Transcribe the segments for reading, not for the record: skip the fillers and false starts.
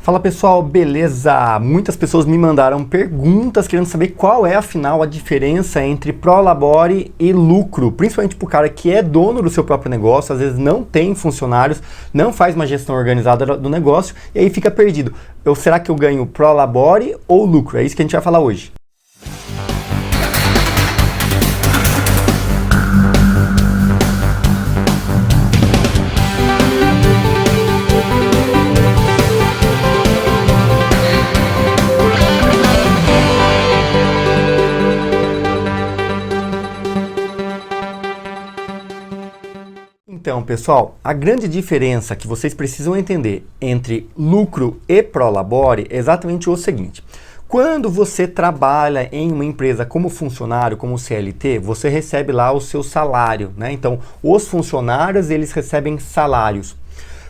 Fala pessoal, beleza? Muitas pessoas me mandaram perguntas querendo saber qual é afinal a diferença entre prolabore e lucro, principalmente para o cara que é dono do seu próprio negócio, às vezes não tem funcionários, não faz uma gestão organizada do negócio e aí fica perdido. Será que eu ganho prolabore ou lucro? É isso que a gente vai falar hoje. Então, pessoal, a grande diferença que vocês precisam entender entre lucro e prolabore é exatamente o seguinte. Quando você trabalha em uma empresa como funcionário, como CLT, você recebe lá o seu salário, né? Então, os funcionários, eles recebem salários.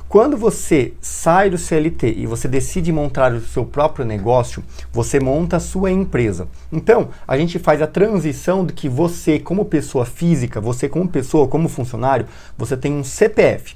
Quando você sai do CLT e você decide montar o seu próprio negócio, você monta a sua empresa. Então, a gente faz a transição de que você, como pessoa física, você como pessoa, como funcionário, você tem um CPF.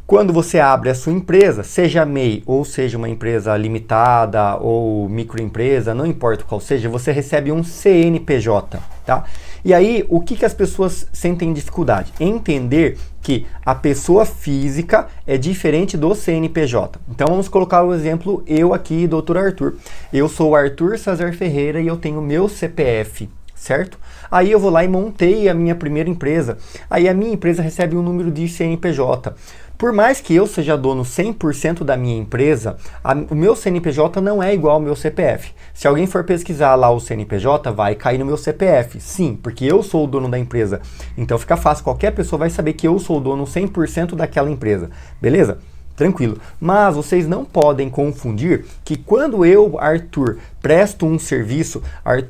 Quando você abre a sua empresa, seja MEI ou seja uma empresa limitada ou microempresa, não importa qual seja, você recebe um CNPJ, tá? E aí, o que as pessoas sentem dificuldade? Entender que a pessoa física é diferente do CNPJ. Então, vamos colocar o exemplo, eu aqui, Dr. Arthur. Eu sou o Arthur César Ferreira e eu tenho meu CPF, certo? Aí eu vou lá e montei a minha primeira empresa. Aí a minha empresa recebe um número de CNPJ. Por mais que eu seja dono 100% da minha empresa, o meu CNPJ não é igual ao meu CPF. Se alguém for pesquisar lá o CNPJ, vai cair no meu CPF. Sim, porque eu sou o dono da empresa. Então fica fácil, qualquer pessoa vai saber que eu sou o dono 100% daquela empresa. Beleza? Tranquilo. Mas vocês não podem confundir que quando eu, Arthur, presto um serviço,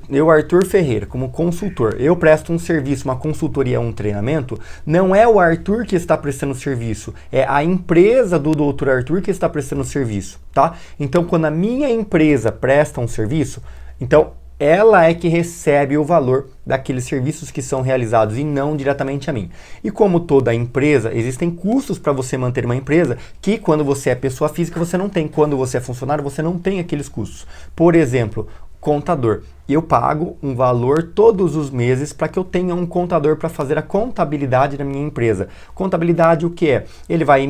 eu, Arthur Ferreira, como consultor, eu presto um serviço, uma consultoria, um treinamento, não é o Arthur que está prestando serviço, é a empresa do Dr. Arthur que está prestando serviço, tá? Então, quando a minha empresa presta um serviço, então ela é que recebe o valor daqueles serviços que são realizados e não diretamente a mim. E como toda empresa, existem custos para você manter uma empresa que quando você é pessoa física você não tem. Quando você é funcionário você não tem aqueles custos. Por exemplo, contador. Eu pago um valor todos os meses para que eu tenha um contador para fazer a contabilidade da minha empresa. Contabilidade o que é? Ele vai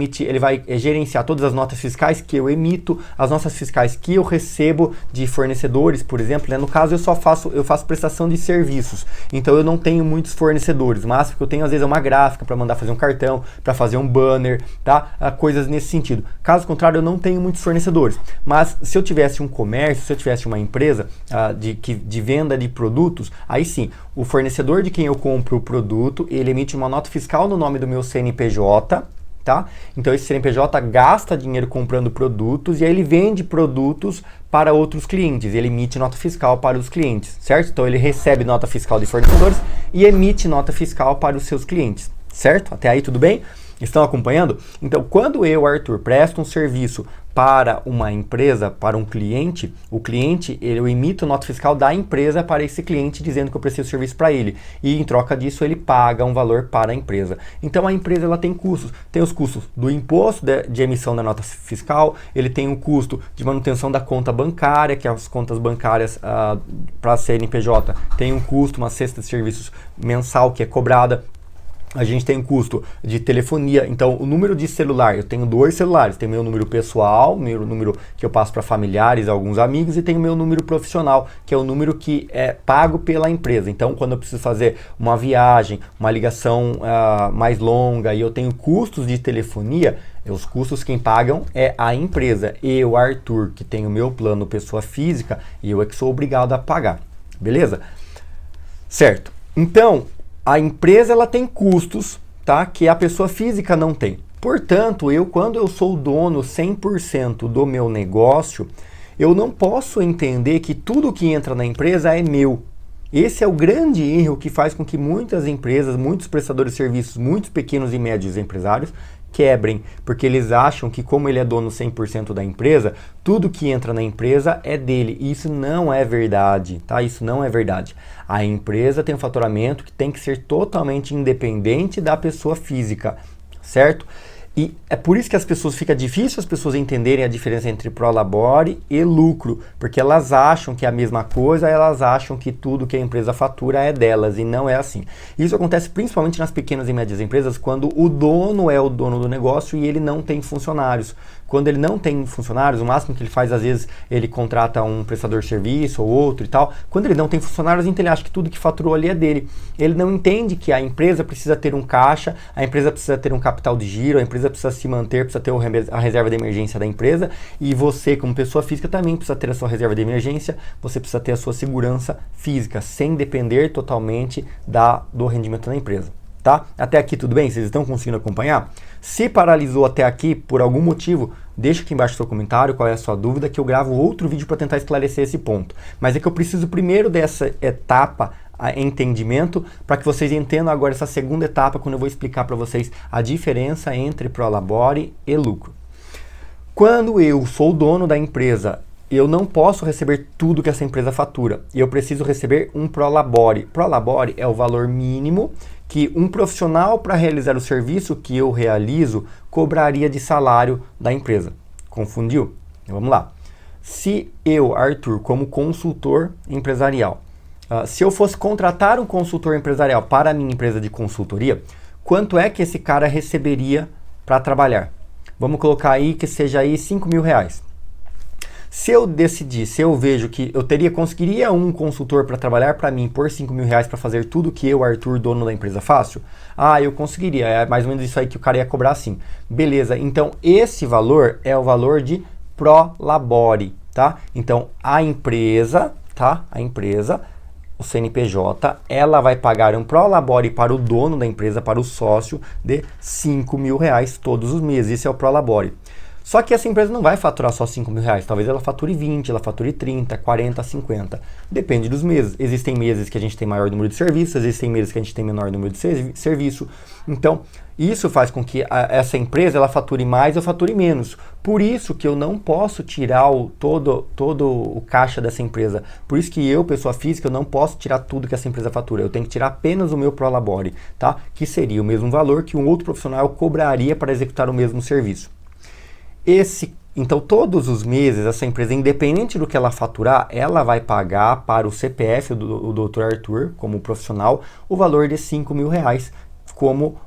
gerenciar todas as notas fiscais que eu emito, as notas fiscais que eu recebo de fornecedores, por exemplo, né? No caso eu faço prestação de serviços, então eu não tenho muitos fornecedores, mas que eu tenho às vezes é uma gráfica para mandar fazer um cartão, para fazer um banner, tá? Coisas nesse sentido. Caso contrário, eu não tenho muitos fornecedores, mas se eu tivesse um comércio, se eu tivesse uma empresa de venda de produtos, aí sim, o fornecedor de quem eu compro o produto, ele emite uma nota fiscal no nome do meu CNPJ, tá? Então esse CNPJ gasta dinheiro comprando produtos e aí ele vende produtos para outros clientes, ele emite nota fiscal para os clientes, certo? Então ele recebe nota fiscal de fornecedores e emite nota fiscal para os seus clientes, certo? Até aí tudo bem? Estão acompanhando? Então, quando eu, Arthur, presto um serviço para uma empresa, para um cliente, o cliente, eu emito nota fiscal da empresa para esse cliente dizendo que eu preciso de serviço para ele. E em troca disso, ele paga um valor para a empresa. Então, a empresa ela tem custos. Tem os custos do imposto de emissão da nota fiscal, ele tem o custo de manutenção da conta bancária, que as contas bancárias para a CNPJ tem um custo, uma cesta de serviços mensal que é cobrada. A gente tem um custo de telefonia, então o número de celular, eu tenho 2 celulares, tenho meu número pessoal, meu número que eu passo para familiares, alguns amigos, e tenho meu número profissional, que é o número que é pago pela empresa. Então quando eu preciso fazer uma viagem, uma ligação mais longa e eu tenho custos de telefonia, os custos quem pagam é a empresa. Eu, Arthur, que tenho meu plano pessoa física, eu é que sou obrigado a pagar, beleza? Certo, então a empresa ela tem custos, tá? Que a pessoa física não tem. Portanto, quando eu sou dono 100% do meu negócio, eu não posso entender que tudo que entra na empresa é meu. Esse é o grande erro que faz com que muitas empresas, muitos prestadores de serviços, muitos pequenos e médios empresários quebrem, porque eles acham que como ele é dono 100% da empresa, tudo que entra na empresa é dele. E isso não é verdade, tá? Isso não é verdade. A empresa tem um faturamento que tem que ser totalmente independente da pessoa física, certo? E é por isso que fica difícil as pessoas entenderem a diferença entre prolabore e lucro, porque elas acham que é a mesma coisa, elas acham que tudo que a empresa fatura é delas, e não é assim. Isso acontece principalmente nas pequenas e médias empresas, quando o dono é o dono do negócio e ele não tem funcionários. Quando ele não tem funcionários, o máximo que ele faz, às vezes, ele contrata um prestador de serviço ou outro e tal. Quando ele não tem funcionários, então ele acha que tudo que faturou ali é dele. Ele não entende que a empresa precisa ter um caixa, a empresa precisa ter um capital de giro, a empresa precisa se manter, precisa ter a reserva de emergência da empresa, e você, como pessoa física, também precisa ter a sua reserva de emergência, você precisa ter a sua segurança física, sem depender totalmente do rendimento da empresa. Tá? Até aqui tudo bem? Vocês estão conseguindo acompanhar? Se paralisou até aqui por algum motivo, deixa aqui embaixo o seu comentário qual é a sua dúvida, que eu gravo outro vídeo para tentar esclarecer esse ponto. Mas é que eu preciso primeiro dessa etapa, entendimento, para que vocês entendam agora essa segunda etapa, quando eu vou explicar para vocês a diferença entre prolabore e lucro. Quando eu sou o dono da empresa, eu não posso receber tudo que essa empresa fatura. Eu preciso receber um prolabore. Prolabore é o valor mínimo que um profissional, para realizar o serviço que eu realizo, cobraria de salário da empresa. Confundiu? Vamos lá. Se eu, Arthur, como consultor empresarial, se eu fosse contratar um consultor empresarial para a minha empresa de consultoria, quanto é que esse cara receberia para trabalhar? Vamos colocar aí que seja aí R$5.000. Se eu decidir, se eu vejo que eu conseguiria um consultor para trabalhar para mim por R$5.000 para fazer tudo que eu, Arthur, dono da empresa, faço? Eu conseguiria, é mais ou menos isso aí que o cara ia cobrar assim. Beleza, então esse valor é o valor de prolabore, tá? Então a empresa, tá? O CNPJ, ela vai pagar um prolabore para o dono da empresa, para o sócio, de R$5.000 todos os meses. Esse é o prolabore. Só que essa empresa não vai faturar só R$5.000, talvez ela fature 20, ela fature 30, 40, 50. Depende dos meses. Existem meses que a gente tem maior número de serviços, existem meses que a gente tem menor número de serviço. Então, isso faz com que essa empresa ela fature mais ou fature menos. Por isso que eu não posso tirar todo o caixa dessa empresa. Por isso que eu, pessoa física, eu não posso tirar tudo que essa empresa fatura. Eu tenho que tirar apenas o meu prolabore, tá? Que seria o mesmo valor que um outro profissional cobraria para executar o mesmo serviço. Então, todos os meses, essa empresa, independente do que ela faturar, ela vai pagar para o CPF do Dr. Arthur, como profissional, o valor de R$5.000 como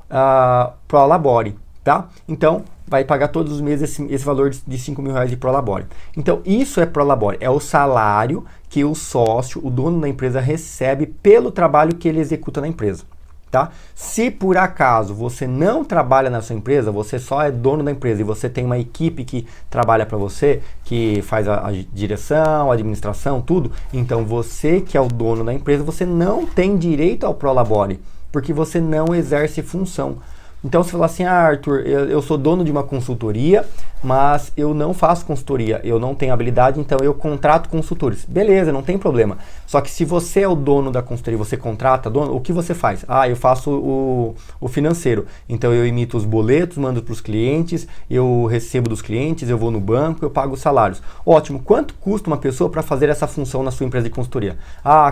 prolabore, tá? Então, vai pagar todos os meses esse valor de R$5.000 de prolabore. Então, isso é prolabore, é o salário que o sócio, o dono da empresa, recebe pelo trabalho que ele executa na empresa. Tá? Se por acaso você não trabalha na sua empresa, você só é dono da empresa e você tem uma equipe que trabalha para você, que faz a direção, a administração, tudo, então você que é o dono da empresa, você não tem direito ao prolabore, porque você não exerce função. Então você fala assim, Arthur, eu sou dono de uma consultoria, mas eu não faço consultoria, eu não tenho habilidade, então eu contrato consultores. Beleza, não tem problema. Só que se você é o dono da consultoria, você contrata, o que você faz? Eu faço o financeiro. Então eu emito os boletos, mando para os clientes, eu recebo dos clientes, eu vou no banco, eu pago os salários. Ótimo, quanto custa uma pessoa para fazer essa função na sua empresa de consultoria?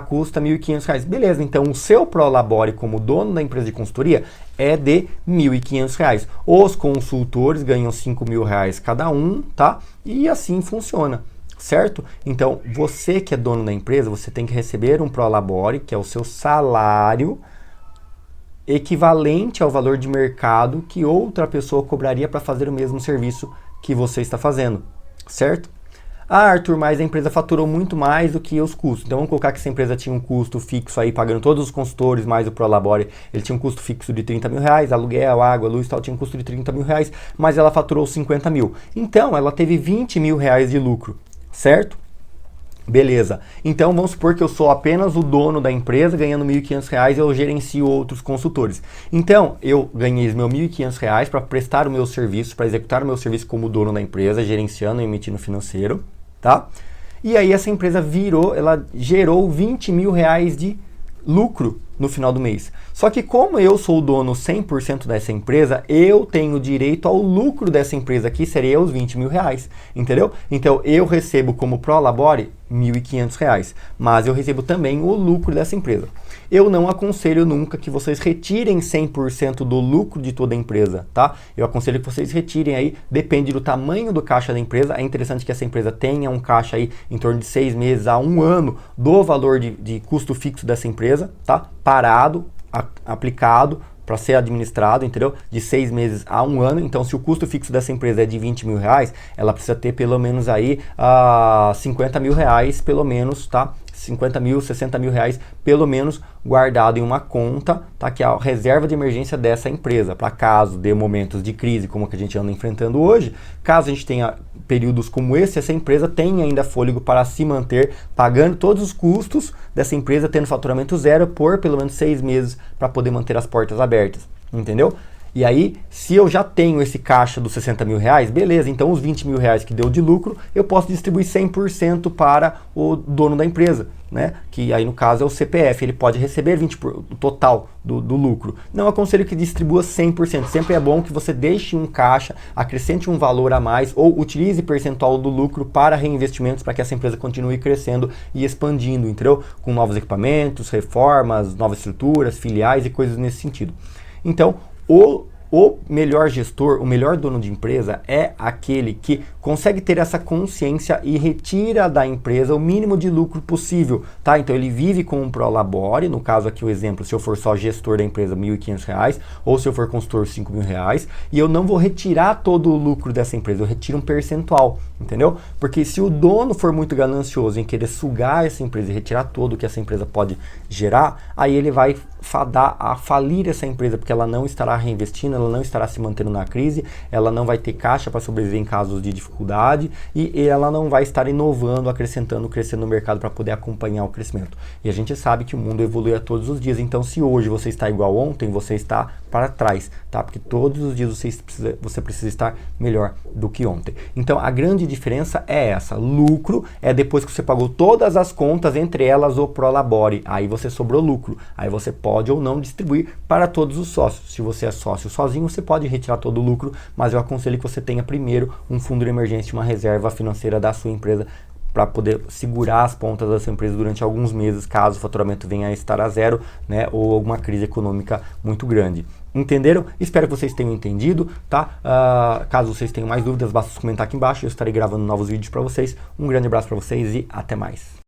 Custa R$1.500. Beleza, então o seu prolabore como dono da empresa de consultoria é de R$1.500. Os consultores ganham R$5.000 cada um, tá? E assim funciona, certo? Então, você que é dono da empresa, você tem que receber um prolabore, que é o seu salário, equivalente ao valor de mercado que outra pessoa cobraria para fazer o mesmo serviço que você está fazendo, certo? Arthur, mas a empresa faturou muito mais do que os custos. Então vamos colocar que essa empresa tinha um custo fixo aí, pagando todos os consultores, mais o prolabore. Ele tinha um custo fixo de R$30.000, aluguel, água, luz e tal, tinha um custo de R$30.000, mas ela faturou 50 mil. Então ela teve R$20.000 de lucro, certo? Beleza. Então vamos supor que eu sou apenas o dono da empresa, ganhando R$1.500 e eu gerencio outros consultores. Então eu ganhei os meus R$1.500 para prestar o meu serviço, para executar o meu serviço como dono da empresa, gerenciando e emitindo financeiro. Tá? E aí essa empresa ela gerou R$20.000 de lucro no final do mês. Só que como eu sou o dono 100% dessa empresa, eu tenho direito ao lucro dessa empresa aqui, seria os 20 mil reais, entendeu? Então eu recebo como Prolabore R$ 1.500, mas eu recebo também o lucro dessa empresa. Eu não aconselho nunca que vocês retirem 100% do lucro de toda a empresa, tá? Eu aconselho que vocês retirem aí, depende do tamanho do caixa da empresa. É interessante que essa empresa tenha um caixa aí em torno de 6 meses a 1 ano do valor de custo fixo dessa empresa, tá? Parado, aplicado, para ser administrado, entendeu? De 6 meses a 1 ano. Então, se o custo fixo dessa empresa é de 20 mil reais, ela precisa ter pelo menos aí 50 mil reais, pelo menos, tá? 50 mil, 60 mil reais, pelo menos, guardado em uma conta, tá? Que é a reserva de emergência dessa empresa, para caso dê momentos de crise, como que a gente anda enfrentando hoje, caso a gente tenha períodos como esse, essa empresa tem ainda fôlego para se manter, pagando todos os custos dessa empresa, tendo faturamento zero por pelo menos 6 meses, para poder manter as portas abertas, entendeu? E aí, se eu já tenho esse caixa dos 60 mil reais, beleza, então os 20 mil reais que deu de lucro, eu posso distribuir 100% para o dono da empresa, né? Que aí no caso é o CPF, ele pode receber 20% o total do lucro. Não aconselho que distribua 100%, sempre é bom que você deixe um caixa, acrescente um valor a mais ou utilize percentual do lucro para reinvestimentos para que essa empresa continue crescendo e expandindo, entendeu? Com novos equipamentos, reformas, novas estruturas, filiais e coisas nesse sentido. Então, o melhor gestor, o melhor dono de empresa é aquele que consegue ter essa consciência e retira da empresa o mínimo de lucro possível, tá? Então ele vive com um Prolabore, no caso aqui o exemplo, se eu for só gestor da empresa R$ 1.500, ou se eu for consultor R$ 5.000, e eu não vou retirar todo o lucro dessa empresa, eu retiro um percentual, entendeu? Porque se o dono for muito ganancioso em querer sugar essa empresa e retirar todo o que essa empresa pode gerar, aí ele vai fadar a falir essa empresa, porque ela não estará reinvestindo, ela não estará se mantendo na crise, ela não vai ter caixa para sobreviver em casos de dificuldade e ela não vai estar inovando, acrescentando, crescendo no mercado para poder acompanhar o crescimento. E a gente sabe que o mundo evolui a todos os dias, então se hoje você está igual ontem, você está para trás, tá? Porque todos os dias você precisa estar melhor do que ontem. Então a grande diferença é essa, lucro é depois que você pagou todas as contas, entre elas o Prolabore, aí você sobrou lucro, aí você pode ou não distribuir para todos os sócios. Se você é sócio sozinho, você pode retirar todo o lucro, mas eu aconselho que você tenha primeiro um fundo de emergência, uma reserva financeira da sua empresa para poder segurar as pontas da sua empresa durante alguns meses, caso o faturamento venha a estar a zero, né, ou alguma crise econômica muito grande. Entenderam? Espero que vocês tenham entendido, tá? Caso vocês tenham mais dúvidas, basta comentar aqui embaixo, eu estarei gravando novos vídeos para vocês. Um grande abraço para vocês e até mais.